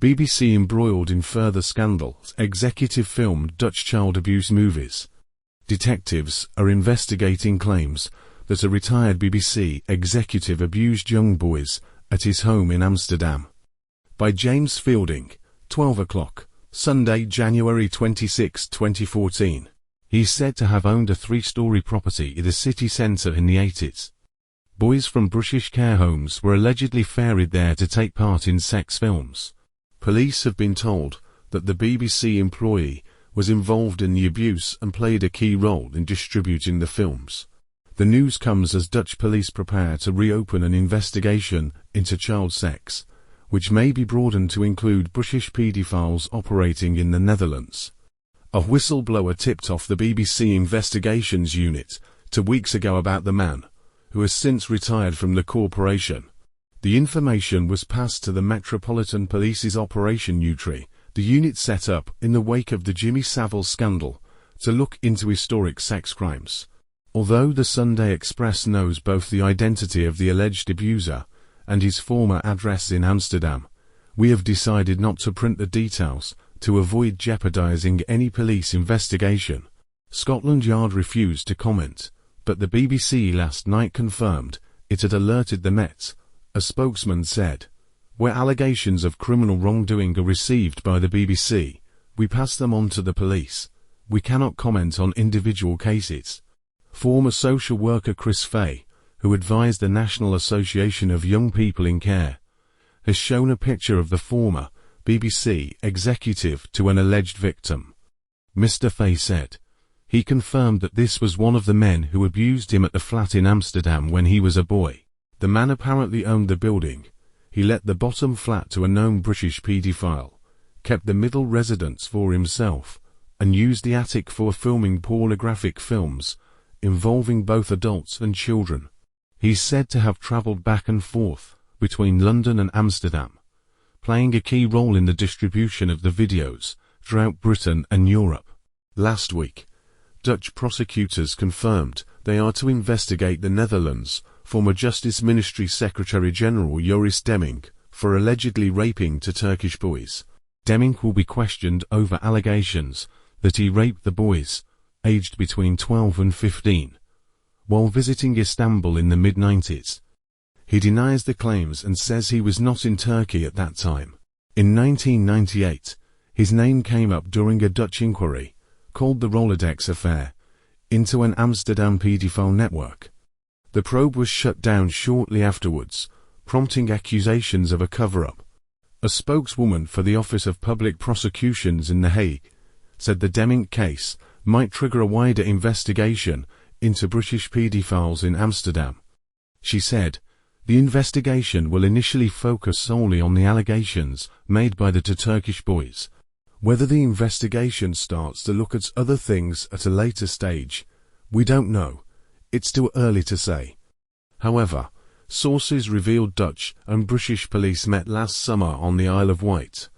BBC embroiled in further scandals. Executive filmed Dutch child abuse movies. Detectives are investigating claims that a retired BBC executive abused young boys at his home in Amsterdam. By James Fielding, 12 o'clock, Sunday, January 26, 2014. He's said to have owned a 3-story property in the city centre in the 80s. Boys from British care homes were allegedly ferried there to take part in sex films. Police have been told that the BBC employee was involved in the abuse and played a key role in distributing the films. The news comes as Dutch police prepare to reopen an investigation into child sex, which may be broadened to include British paedophiles operating in the Netherlands. A whistleblower tipped off the BBC Investigations Unit 2 weeks ago about the man, who has since retired from the corporation. The information was passed to the Metropolitan Police's Operation Utri, the unit set up in the wake of the Jimmy Savile scandal, to look into historic sex crimes. Although the Sunday Express knows both the identity of the alleged abuser and his former address in Amsterdam, we have decided not to print the details to avoid jeopardizing any police investigation. Scotland Yard refused to comment, but the BBC last night confirmed it had alerted the Met. A spokesman said, "Where allegations of criminal wrongdoing are received by the BBC, we pass them on to the police. We cannot comment on individual cases." Former social worker 𝗧𝗿𝗶𝗁𝗲𝗍, who advised the National Association of Young People in Care, has shown a picture of the former BBC executive to an alleged victim. Mr. Faye said he confirmed that this was one of the men who abused him at the flat in Amsterdam when he was a boy. The man apparently owned the building. He let the bottom flat to a known British paedophile, kept the middle residence for himself, and used the attic for filming pornographic films involving both adults and children. He's said to have travelled back and forth between London and Amsterdam, playing a key role in the distribution of the videos throughout Britain and Europe. Last week, Dutch prosecutors confirmed they are to investigate the Netherlands' former Justice Ministry Secretary-General 𝗖𝗆𝗱𝗄𝗍 for allegedly raping 2 Turkish boys. 𝗍𝗍 will be questioned over allegations that he raped the boys, aged between 12 and 15, while visiting Istanbul in the mid-90s. He denies the claims and says he was not in Turkey at that time. In 1998, his name came up during a Dutch inquiry, called the Rolodex Affair, into an Amsterdam paedophile network. The probe was shut down shortly afterwards, prompting accusations of a cover-up. A spokeswoman for the Office of Public Prosecutions in The Hague said the 𝗍𝗍𝗱 case might trigger a wider investigation into British paedophiles in Amsterdam. She said, "The investigation will initially focus solely on the allegations made by the 2 Turkish boys. Whether the investigation starts to look at other things at a later stage, we don't know. It's too early to say." However, sources revealed Dutch and British police met last summer on the Isle of Wight,